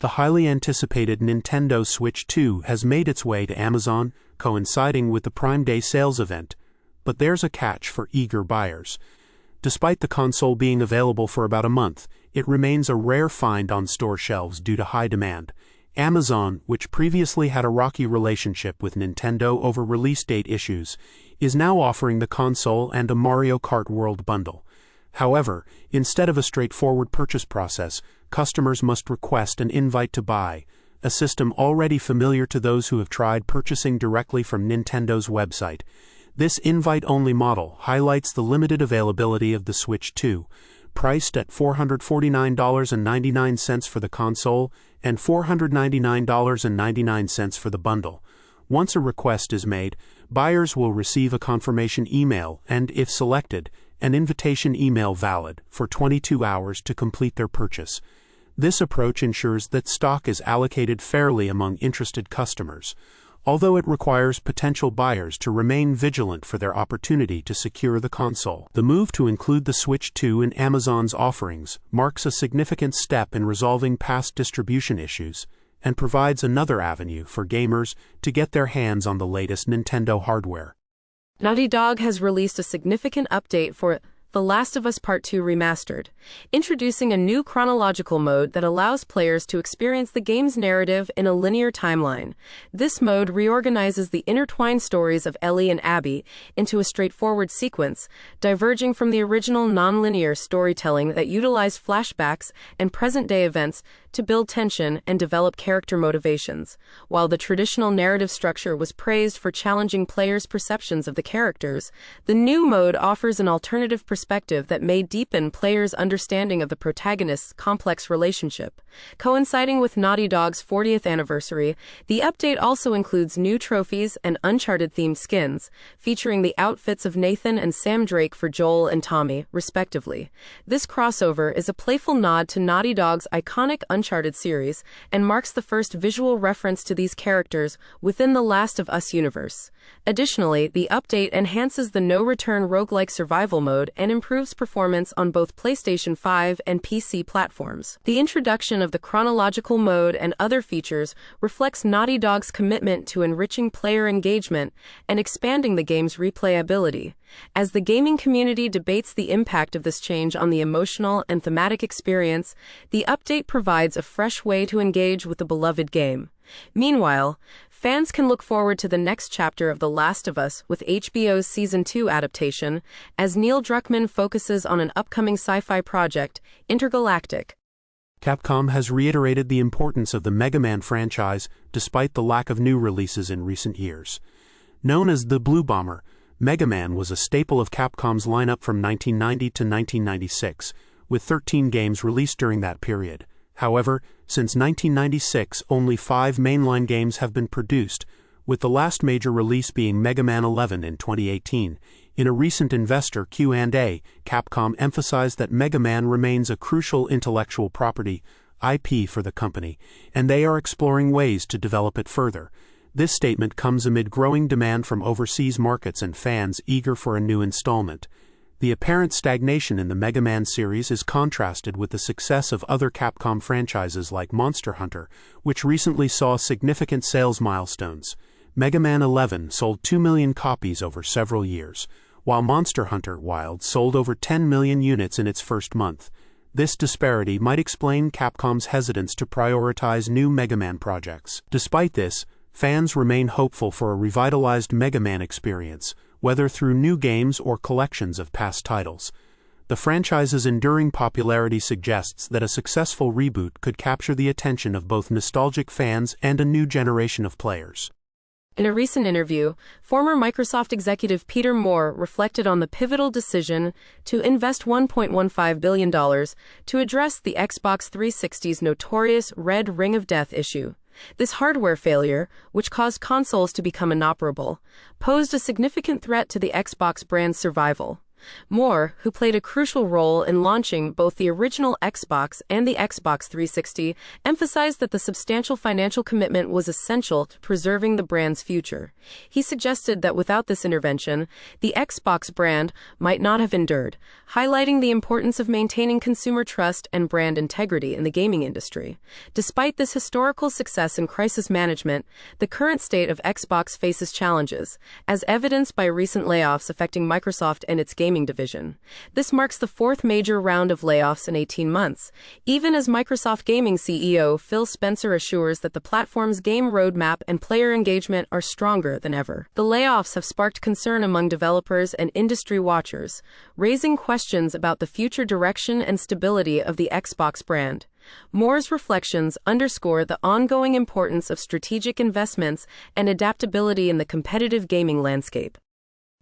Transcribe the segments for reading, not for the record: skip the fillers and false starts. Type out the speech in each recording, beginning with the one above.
The highly anticipated Nintendo Switch 2 has made its way to Amazon, coinciding with the Prime Day sales event, but there's a catch for eager buyers. Despite the console being available for about a month, it remains a rare find on store shelves due to high demand. Amazon, which previously had a rocky relationship with Nintendo over release date issues, is now offering the console and a Mario Kart World bundle. However, instead of a straightforward purchase process, customers must request an invite to buy, a system already familiar to those who have tried purchasing directly from Nintendo's website. This invite-only model highlights the limited availability of the Switch 2, priced at $449.99 for the console and $499.99 for the bundle. Once a request is made, buyers will receive a confirmation email and, if selected, an invitation email valid for 22 hours to complete their purchase. This approach ensures that stock is allocated fairly among interested customers, although it requires potential buyers to remain vigilant for their opportunity to secure the console. The move to include the Switch 2 in Amazon's offerings marks a significant step in resolving past distribution issues and provides another avenue for gamers to get their hands on the latest Nintendo hardware. Naughty Dog has released a significant update for The Last of Us Part 2 Remastered, introducing a new chronological mode that allows players to experience the game's narrative in a linear timeline. This mode reorganizes the intertwined stories of Ellie and Abby into a straightforward sequence, diverging from the original non-linear storytelling that utilized flashbacks and present-day events to build tension and develop character motivations. While the traditional narrative structure was praised for challenging players' perceptions of the characters, the new mode offers an alternative perspective that may deepen players' understanding of the protagonist's complex relationship. Coinciding with Naughty Dog's 40th anniversary, the update also includes new trophies and Uncharted-themed skins, featuring the outfits of Nathan and Sam Drake for Joel and Tommy, respectively. This crossover is a playful nod to Naughty Dog's iconic Uncharted series and marks the first visual reference to these characters within the Last of Us universe. Additionally, the update enhances the no-return roguelike survival mode and improves performance on both PlayStation 5 and PC platforms. The introduction of the chronological mode and other features reflects Naughty Dog's commitment to enriching player engagement and expanding the game's replayability. As the gaming community debates the impact of this change on the emotional and thematic experience, the update provides a fresh way to engage with the beloved game. Meanwhile, fans can look forward to the next chapter of The Last of Us with HBO's Season 2 adaptation, as Neil Druckmann focuses on an upcoming sci-fi project, Intergalactic. Capcom has reiterated the importance of the Mega Man franchise despite the lack of new releases in recent years. Known as the Blue Bomber, Mega Man was a staple of Capcom's lineup from 1990 to 1996, with 13 games released during that period. However, since 1996, only 5 mainline games have been produced, with the last major release being Mega Man 11 in 2018. In a recent investor Q&A, Capcom emphasized that Mega Man remains a crucial intellectual property, IP, for the company, and they are exploring ways to develop it further. This statement comes amid growing demand from overseas markets and fans eager for a new installment. The apparent stagnation in the Mega Man series is contrasted with the success of other Capcom franchises like Monster Hunter, which recently saw significant sales milestones. Mega Man 11 sold 2 million copies over several years, while Monster Hunter Wilds sold over 10 million units in its first month. This disparity might explain Capcom's hesitance to prioritize new Mega Man projects. Despite this, fans remain hopeful for a revitalized Mega Man experience, whether through new games or collections of past titles. The franchise's enduring popularity suggests that a successful reboot could capture the attention of both nostalgic fans and a new generation of players. In a recent interview, former Microsoft executive Peter Moore reflected on the pivotal decision to invest $1.15 billion to address the Xbox 360's notorious Red Ring of Death issue. This hardware failure, which caused consoles to become inoperable, posed a significant threat to the Xbox brand's survival. Moore, who played a crucial role in launching both the original Xbox and the Xbox 360, emphasized that the substantial financial commitment was essential to preserving the brand's future. He suggested that without this intervention, the Xbox brand might not have endured, highlighting the importance of maintaining consumer trust and brand integrity in the gaming industry. Despite this historical success in crisis management, the current state of Xbox faces challenges, as evidenced by recent layoffs affecting Microsoft and its gaming division. This marks the fourth major round of layoffs in 18 months, even as Microsoft Gaming CEO Phil Spencer assures that the platform's game roadmap and player engagement are stronger than ever. The layoffs have sparked concern among developers and industry watchers, raising questions about the future direction and stability of the Xbox brand. Moore's reflections underscore the ongoing importance of strategic investments and adaptability in the competitive gaming landscape.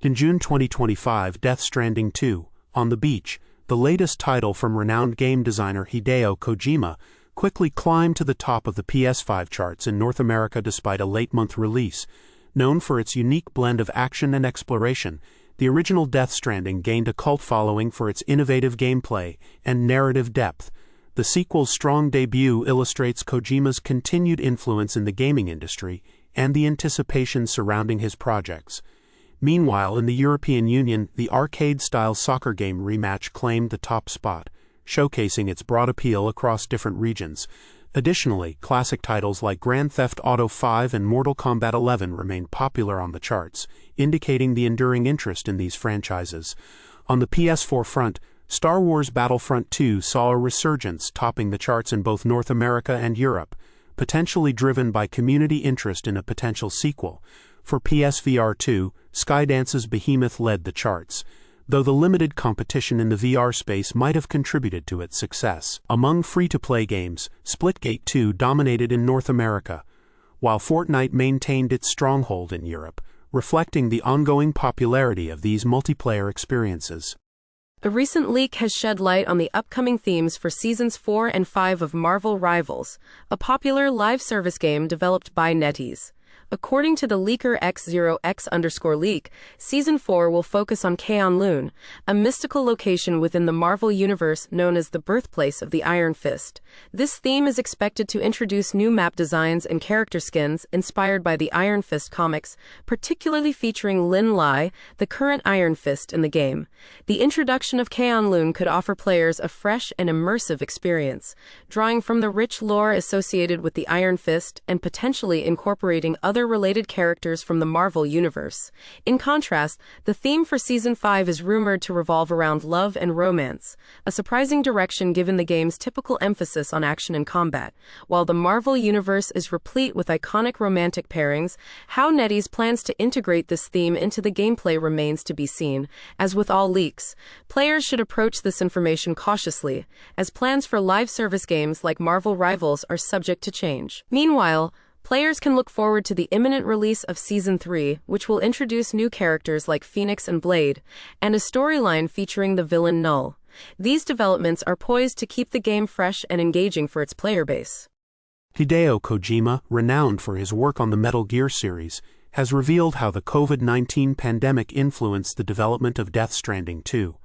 In June 2025, Death Stranding 2, On the Beach, the latest title from renowned game designer Hideo Kojima, quickly climbed to the top of the PS5 charts in North America despite a late-month release. Known for its unique blend of action and exploration, the original Death Stranding gained a cult following for its innovative gameplay and narrative depth. The sequel's strong debut illustrates Kojima's continued influence in the gaming industry and the anticipation surrounding his projects. Meanwhile, in the European Union, the arcade-style soccer game Rematch claimed the top spot, showcasing its broad appeal across different regions. Additionally, classic titles like Grand Theft Auto 5 and Mortal Kombat 11 remained popular on the charts, indicating the enduring interest in these franchises. On the PS4 front, Star Wars Battlefront 2 saw a resurgence, topping the charts in both North America and Europe, potentially driven by community interest in a potential sequel. For PSVR 2, Skydance's Behemoth led the charts, though the limited competition in the VR space might have contributed to its success. Among free-to-play games, Splitgate 2 dominated in North America, while Fortnite maintained its stronghold in Europe, reflecting the ongoing popularity of these multiplayer experiences. A recent leak has shed light on the upcoming themes for Seasons 4 and 5 of Marvel Rivals, a popular live service game developed by NetEase. According to the leaker X0X_leak, Season 4 will focus on K'un-Lun, a mystical location within the Marvel Universe known as the birthplace of the Iron Fist. This theme is expected to introduce new map designs and character skins inspired by the Iron Fist comics, particularly featuring Lin Lai, the current Iron Fist in the game. The introduction of K'un-Lun could offer players a fresh and immersive experience, drawing from the rich lore associated with the Iron Fist and potentially incorporating other related characters from the Marvel Universe. In contrast, the theme for Season 5 is rumored to revolve around love and romance, a surprising direction given the game's typical emphasis on action and combat. While the Marvel Universe is replete with iconic romantic pairings, how NetEase plans to integrate this theme into the gameplay remains to be seen. As with all leaks, players should approach this information cautiously, as plans for live service games like Marvel Rivals are subject to change. Meanwhile, players can look forward to the imminent release of Season 3, which will introduce new characters like Phoenix and Blade, and a storyline featuring the villain Null. These developments are poised to keep the game fresh and engaging for its player base. Hideo Kojima, renowned for his work on the Metal Gear series, has revealed how the COVID-19 pandemic influenced the development of Death Stranding 2.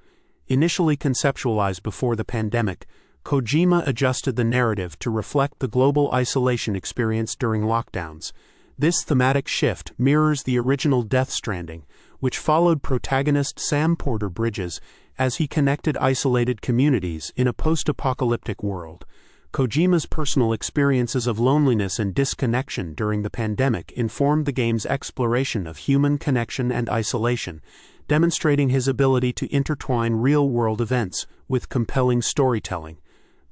Initially conceptualized before the pandemic, Kojima adjusted the narrative to reflect the global isolation experienced during lockdowns. This thematic shift mirrors the original Death Stranding, which followed protagonist Sam Porter Bridges as he connected isolated communities in a post-apocalyptic world. Kojima's personal experiences of loneliness and disconnection during the pandemic informed the game's exploration of human connection and isolation, demonstrating his ability to intertwine real-world events with compelling storytelling.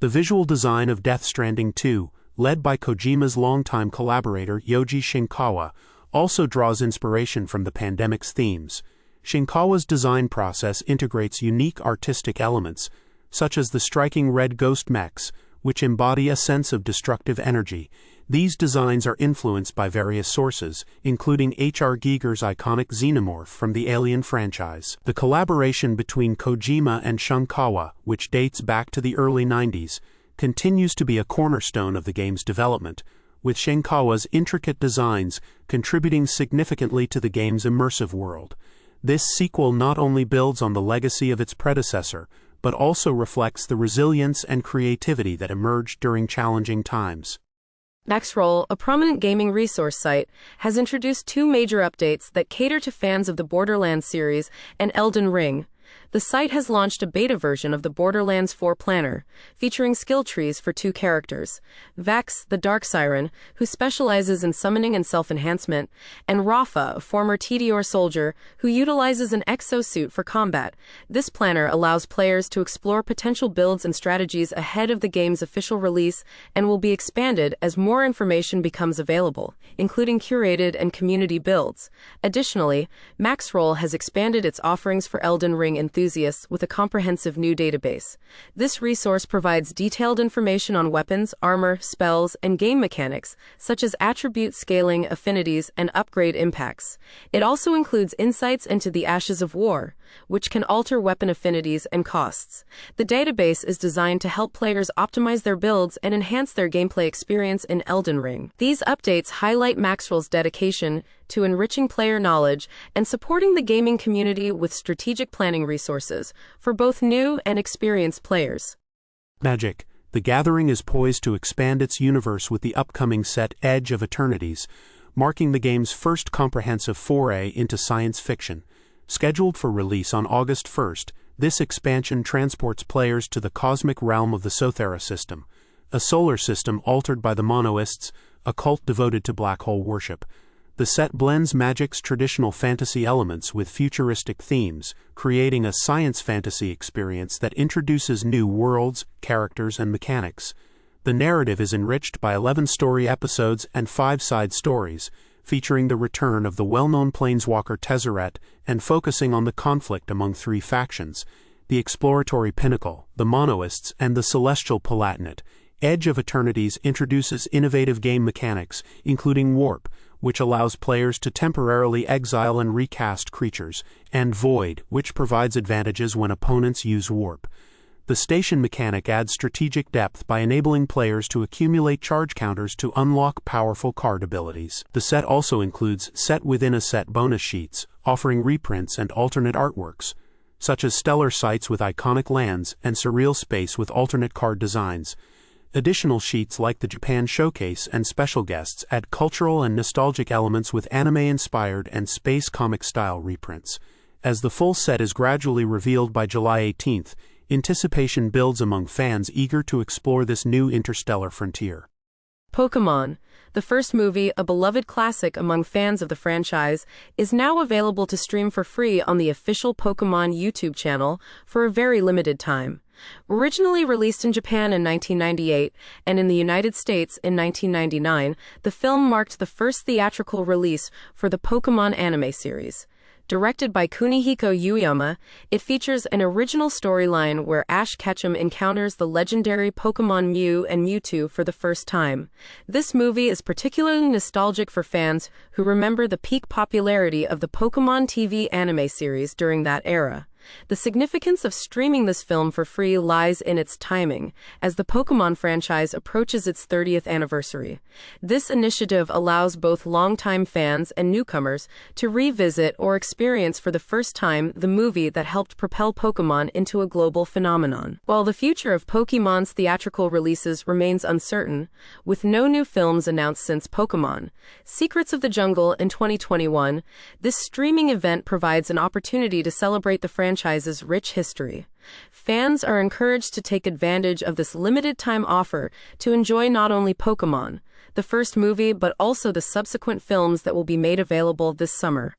The visual design of Death Stranding 2, led by Kojima's longtime collaborator Yoji Shinkawa, also draws inspiration from the pandemic's themes. Shinkawa's design process integrates unique artistic elements, such as the striking red ghost mechs, which embody a sense of destructive energy. These designs are influenced by various sources, including H.R. Giger's iconic Xenomorph from the Alien franchise. The collaboration between Kojima and Shinkawa, which dates back to the early 90s, continues to be a cornerstone of the game's development, with Shinkawa's intricate designs contributing significantly to the game's immersive world. This sequel not only builds on the legacy of its predecessor, but also reflects the resilience and creativity that emerged during challenging times. Maxroll, a prominent gaming resource site, has introduced two major updates that cater to fans of the Borderlands series and Elden Ring. The site has launched a beta version of the Borderlands 4 planner, featuring skill trees for two characters: Vax, the Dark Siren, who specializes in summoning and self-enhancement, and Rafa, a former TDR soldier, who utilizes an exosuit for combat. This planner allows players to explore potential builds and strategies ahead of the game's official release and will be expanded as more information becomes available, including curated and community builds. Additionally, Maxroll has expanded its offerings for Elden Ring enthusiasts with a comprehensive new database. This resource provides detailed information on weapons, armor, spells, and game mechanics, such as attribute scaling, affinities, and upgrade impacts. It also includes insights into the Ashes of War, which can alter weapon affinities and costs. The database is designed to help players optimize their builds and enhance their gameplay experience in Elden Ring. These updates highlight Maxroll's dedication to enriching player knowledge and supporting the gaming community with strategic planning resources for both new and experienced players. Magic: The Gathering is poised to expand its universe with the upcoming set Edge of Eternities, marking the game's first comprehensive foray into science fiction. Scheduled for release on August 1st, this expansion transports players to the cosmic realm of the Sothera system, a solar system altered by the Monoists, a cult devoted to black hole worship. The set blends Magic's traditional fantasy elements with futuristic themes, creating a science fantasy experience that introduces new worlds, characters, and mechanics. The narrative is enriched by 11 story episodes and 5 side stories, featuring the return of the well-known planeswalker Tezzeret and focusing on the conflict among 3 factions: the Exploratory Pinnacle, the Monoists, and the Celestial Palatinate. Edge of Eternities introduces innovative game mechanics, including Warp, which allows players to temporarily exile and recast creatures, and Void, which provides advantages when opponents use Warp. The station mechanic adds strategic depth by enabling players to accumulate charge counters to unlock powerful card abilities. The set also includes set-within-a-set bonus sheets, offering reprints and alternate artworks, such as stellar sites with iconic lands and surreal space with alternate card designs. Additional sheets like the Japan Showcase and special guests add cultural and nostalgic elements with anime-inspired and space comic-style reprints. As the full set is gradually revealed by July 18th, anticipation builds among fans eager to explore this new interstellar frontier. Pokémon, the first movie, a beloved classic among fans of the franchise, is now available to stream for free on the official Pokémon YouTube channel for a very limited time. Originally released in Japan in 1998 and in the United States in 1999, the film marked the first theatrical release for the Pokémon anime series. Directed by Kunihiko Uyama, it features an original storyline where Ash Ketchum encounters the legendary Pokémon Mew and Mewtwo for the first time. This movie is particularly nostalgic for fans who remember the peak popularity of the Pokémon TV anime series during that era. The significance of streaming this film for free lies in its timing, as the Pokémon franchise approaches its 30th anniversary. This initiative allows both longtime fans and newcomers to revisit or experience for the first time the movie that helped propel Pokémon into a global phenomenon. While the future of Pokémon's theatrical releases remains uncertain, with no new films announced since Pokémon Secrets of the Jungle in 2021, this streaming event provides an opportunity to celebrate the franchise's rich history. Fans are encouraged to take advantage of this limited-time offer to enjoy not only Pokémon, the first movie, but also the subsequent films that will be made available this summer.